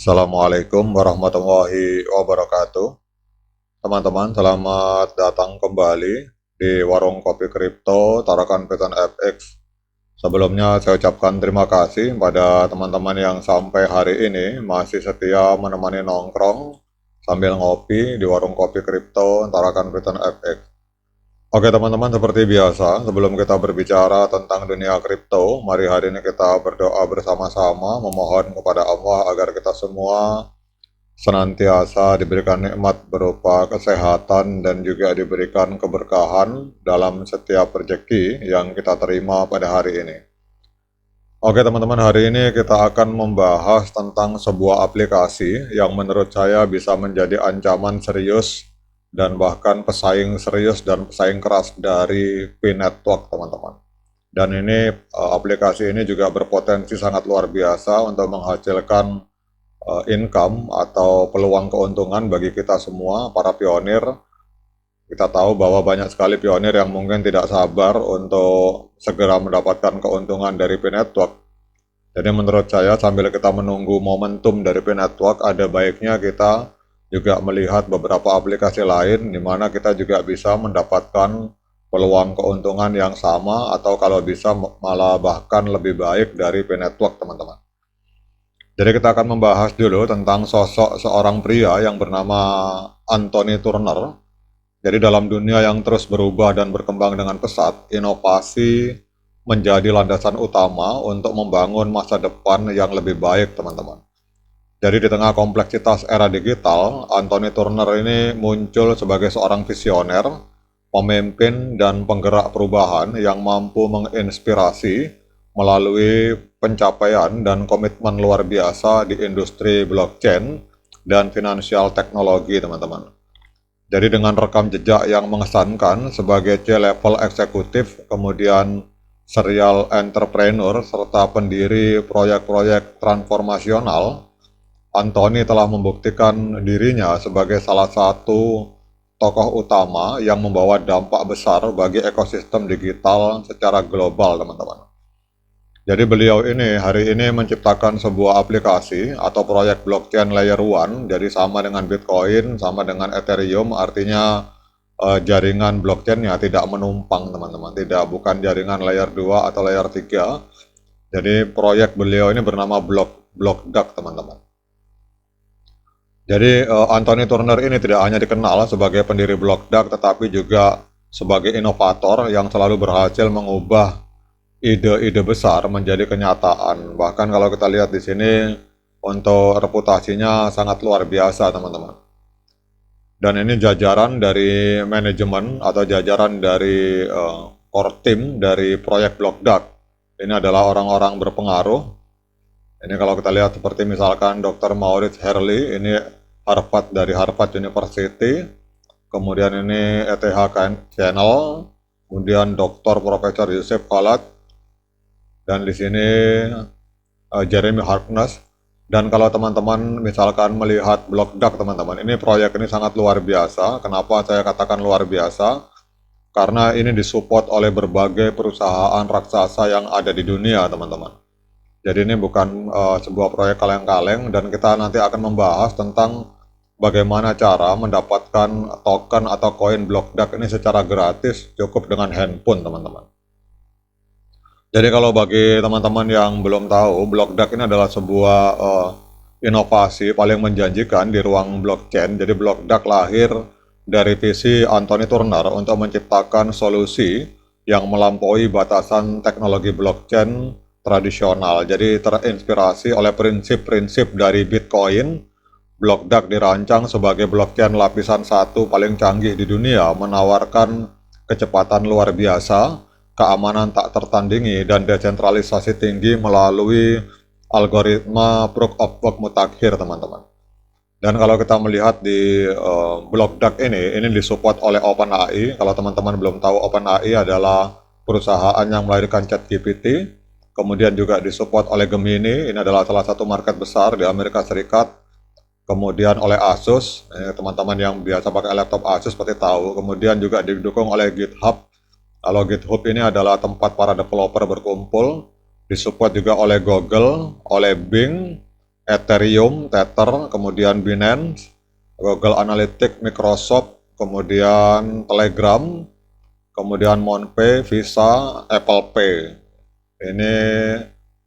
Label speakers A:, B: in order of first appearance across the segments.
A: Assalamualaikum warahmatullahi wabarakatuh. Teman-teman, selamat datang kembali di Warung Kopi Kripto Tarakan Python FX. Sebelumnya saya ucapkan terima kasih pada teman-teman yang sampai hari ini masih setia menemani nongkrong sambil ngopi di Warung Kopi Kripto Tarakan Python FX. Oke teman-teman, seperti biasa, sebelum kita berbicara tentang dunia kripto, mari hari ini kita berdoa bersama-sama memohon kepada Allah agar kita semua senantiasa diberikan nikmat berupa kesehatan dan juga diberikan keberkahan dalam setiap rezeki yang kita terima pada hari ini. Oke teman-teman, hari ini kita akan membahas tentang sebuah aplikasi yang menurut saya bisa menjadi ancaman serius dan bahkan pesaing serius dan pesaing keras dari P-Network teman-teman. Dan ini aplikasi ini juga berpotensi sangat luar biasa untuk menghasilkan income atau peluang keuntungan bagi kita semua, para pionir. Kita tahu bahwa banyak sekali pionir yang mungkin tidak sabar untuk segera mendapatkan keuntungan dari P-Network. Jadi menurut saya sambil kita menunggu momentum dari P-Network, ada baiknya kita juga melihat beberapa aplikasi lain di mana kita juga bisa mendapatkan peluang keuntungan yang sama atau kalau bisa malah bahkan lebih baik dari P-Network teman-teman. Jadi kita akan membahas dulu tentang sosok seorang pria yang bernama Anthony Turner. Jadi dalam dunia yang terus berubah dan berkembang dengan pesat, inovasi menjadi landasan utama untuk membangun masa depan yang lebih baik teman-teman. Jadi di tengah kompleksitas era digital, Anthony Turner ini muncul sebagai seorang visioner, pemimpin dan penggerak perubahan yang mampu menginspirasi melalui pencapaian dan komitmen luar biasa di industri blockchain dan finansial teknologi teman-teman. Jadi dengan rekam jejak yang mengesankan sebagai C-level eksekutif, kemudian serial entrepreneur, serta pendiri proyek-proyek transformasional, Anthony telah membuktikan dirinya sebagai salah satu tokoh utama yang membawa dampak besar bagi ekosistem digital secara global teman-teman. Jadi beliau ini hari ini menciptakan sebuah aplikasi atau proyek blockchain layer 1, jadi sama dengan Bitcoin, sama dengan Ethereum, artinya jaringan blockchainnya tidak menumpang teman-teman, bukan jaringan layer 2 atau layer 3. Jadi proyek beliau ini bernama BlockDAG teman-teman. Jadi Anthony Turner ini tidak hanya dikenal sebagai pendiri BlockDAG, tetapi juga sebagai inovator yang selalu berhasil mengubah ide-ide besar menjadi kenyataan. Bahkan kalau kita lihat di sini untuk reputasinya sangat luar biasa teman-teman. Dan ini jajaran dari manajemen atau jajaran dari core team dari proyek BlockDAG. Ini adalah orang-orang berpengaruh. Ini kalau kita lihat seperti misalkan Dr. Maurice Herley, ini Harvard dari Harvard University. Kemudian ini ETH Channel, kemudian Dr. Profesor Yusuf Khalad, dan di sini Jeremy Harkness. Dan kalau teman-teman misalkan melihat BlockDAG teman-teman, ini proyek ini sangat luar biasa. Kenapa saya katakan luar biasa? Karena ini disupport oleh berbagai perusahaan raksasa yang ada di dunia teman-teman. Jadi ini bukan sebuah proyek kaleng-kaleng, dan kita nanti akan membahas tentang bagaimana cara mendapatkan token atau koin BlockDAG ini secara gratis cukup dengan handphone teman-teman. Jadi kalau bagi teman-teman yang belum tahu, BlockDAG ini adalah sebuah inovasi paling menjanjikan di ruang blockchain. Jadi BlockDAG lahir dari visi Anthony Turner untuk menciptakan solusi yang melampaui batasan teknologi blockchain tradisional. Jadi terinspirasi oleh prinsip-prinsip dari Bitcoin, BlockDAG dirancang sebagai blockchain lapisan 1 paling canggih di dunia, menawarkan kecepatan luar biasa, keamanan tak tertandingi, dan desentralisasi tinggi melalui algoritma proof of work mutakhir teman-teman. Dan kalau kita melihat di BlockDAG ini disupport oleh OpenAI. Kalau teman-teman belum tahu, OpenAI adalah perusahaan yang melahirkan ChatGPT. Kemudian juga disupport oleh Gemini, ini adalah salah satu market besar di Amerika Serikat. Kemudian oleh Asus, teman-teman yang biasa pakai laptop Asus pasti tahu. Kemudian juga didukung oleh GitHub. Kalau GitHub ini adalah tempat para developer berkumpul, disupport juga oleh Google, oleh Bing, Ethereum, Tether, kemudian Binance, Google Analytics, Microsoft, kemudian Telegram, kemudian MoonPay, Visa, Apple Pay. Ini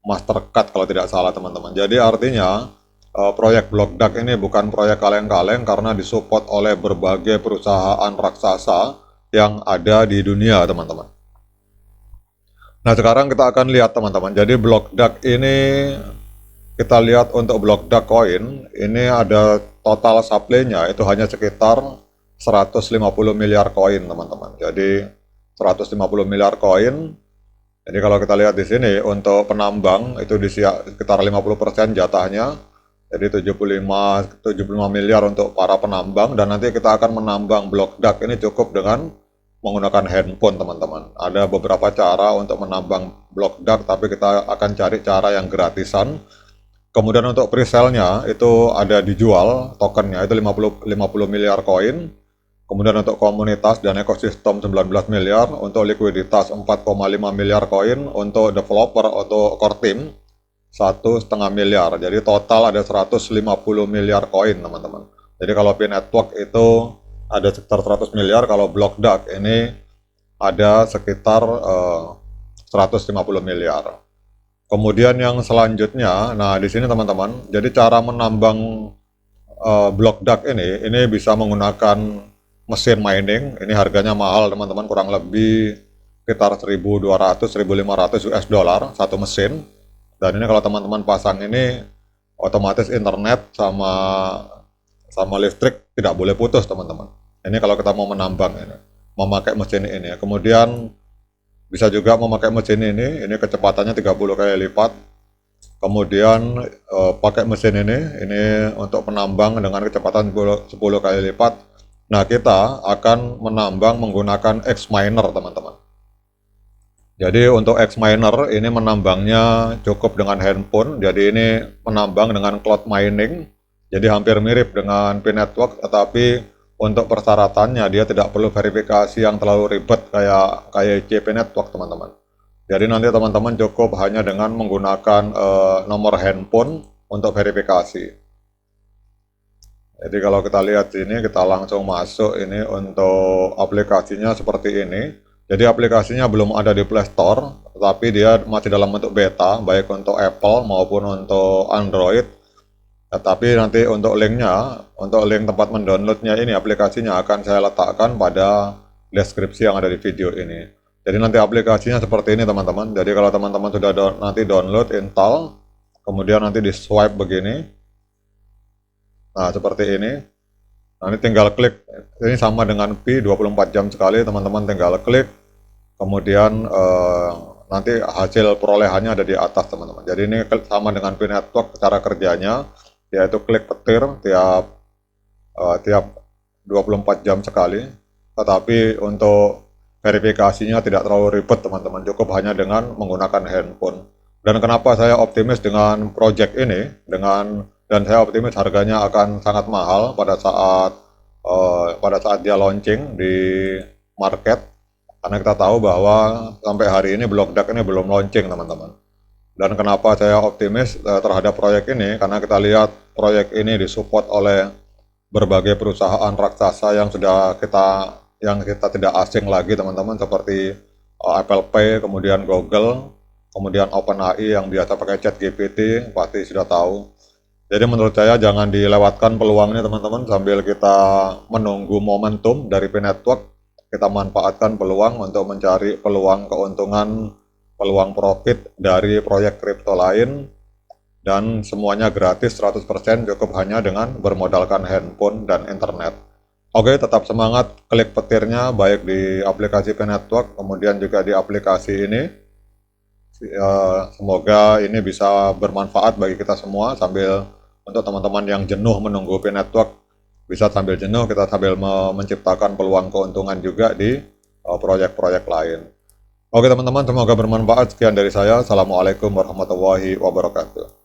A: Mastercard kalau tidak salah teman-teman. Jadi artinya proyek Blockdax ini bukan proyek kaleng-kaleng karena disupport oleh berbagai perusahaan raksasa yang ada di dunia teman-teman. Nah sekarang kita akan lihat teman-teman. Jadi Blockdax ini kita lihat untuk Blockdax coin ini ada total supply-nya itu hanya sekitar 150 miliar koin teman-teman. Jadi 150 miliar koin. Jadi kalau kita lihat di sini untuk penambang itu di sekitar 50% jatahnya. Jadi 75 miliar untuk para penambang dan nanti kita akan menambang Blockdax ini cukup dengan menggunakan handphone teman-teman. Ada beberapa cara untuk menambang Blockdax tapi kita akan cari cara yang gratisan. Kemudian untuk presale-nya itu ada dijual tokennya itu 50 miliar koin. Kemudian untuk komunitas dan ekosistem 19 miliar, untuk likuiditas 4,5 miliar koin, untuk developer atau core team 1,5 miliar. Jadi total ada 150 miliar koin teman-teman. Jadi kalau Pi Network itu ada sekitar 100 miliar, kalau Blockdax ini ada sekitar 150 miliar. Kemudian yang selanjutnya, nah di sini teman-teman, jadi cara menambang Blockdax ini bisa menggunakan mesin mining. Ini harganya mahal teman-teman, kurang lebih sekitar 1.200-1.500 US dollar satu mesin. Dan ini kalau teman-teman pasang ini otomatis internet sama listrik tidak boleh putus teman-teman. Ini kalau kita mau menambang ini, memakai mesin ini. Kemudian bisa juga memakai mesin ini kecepatannya 30 kali lipat. Kemudian pakai mesin ini untuk penambang dengan kecepatan 10 kali lipat. Nah, kita akan menambang menggunakan X-Miner, teman-teman. Jadi untuk X-Miner ini menambangnya cukup dengan handphone. Jadi ini menambang dengan cloud mining. Jadi hampir mirip dengan Pi Network, tetapi untuk persyaratannya dia tidak perlu verifikasi yang terlalu ribet kayak Pi Network teman-teman. Jadi nanti teman-teman cukup hanya dengan menggunakan nomor handphone untuk verifikasi. Jadi kalau kita lihat sini kita langsung masuk ini untuk aplikasinya seperti ini. Jadi aplikasinya belum ada di Play Store, tapi dia masih dalam bentuk beta baik untuk Apple maupun untuk Android. Tapi nanti untuk linknya, untuk link tempat mendownloadnya ini aplikasinya akan saya letakkan pada deskripsi yang ada di video ini. Jadi nanti aplikasinya seperti ini teman-teman. Jadi kalau teman-teman sudah nanti download, install, kemudian nanti di swipe begini. Nah seperti ini. Nanti tinggal klik. Ini sama dengan Pi 24 jam sekali teman-teman tinggal klik. Kemudian nanti hasil perolehannya ada di atas teman-teman. Jadi ini sama dengan Pi Network cara kerjanya. Yaitu klik petir tiap 24 jam sekali. Tetapi untuk verifikasinya tidak terlalu ribet teman-teman, cukup hanya dengan menggunakan handphone. Dan kenapa saya optimis dengan project ini, dan saya optimis harganya akan sangat mahal pada saat dia launching di market, karena kita tahu bahwa sampai hari ini Blockdax ini belum launching teman-teman. Dan kenapa saya optimis terhadap proyek ini, karena kita lihat proyek ini disupport oleh berbagai perusahaan raksasa yang kita tidak asing lagi teman-teman, seperti Apple Pay, kemudian Google, kemudian OpenAI yang biasa pakai ChatGPT, pasti sudah tahu. Jadi menurut saya jangan dilewatkan peluangnya teman-teman, sambil kita menunggu momentum dari Pi Network, kita manfaatkan peluang untuk mencari peluang keuntungan, peluang profit dari proyek kripto lain, dan semuanya gratis 100%, cukup hanya dengan bermodalkan handphone dan internet. Oke, tetap semangat, klik petirnya baik di aplikasi Pi Network, kemudian juga di aplikasi ini. Semoga ini bisa bermanfaat bagi kita semua, sambil untuk teman-teman yang jenuh menunggu Pi Network, bisa sambil jenuh kita sambil menciptakan peluang keuntungan juga di proyek-proyek lain. Oke teman-teman, semoga bermanfaat. Sekian dari saya. Assalamualaikum warahmatullahi wabarakatuh.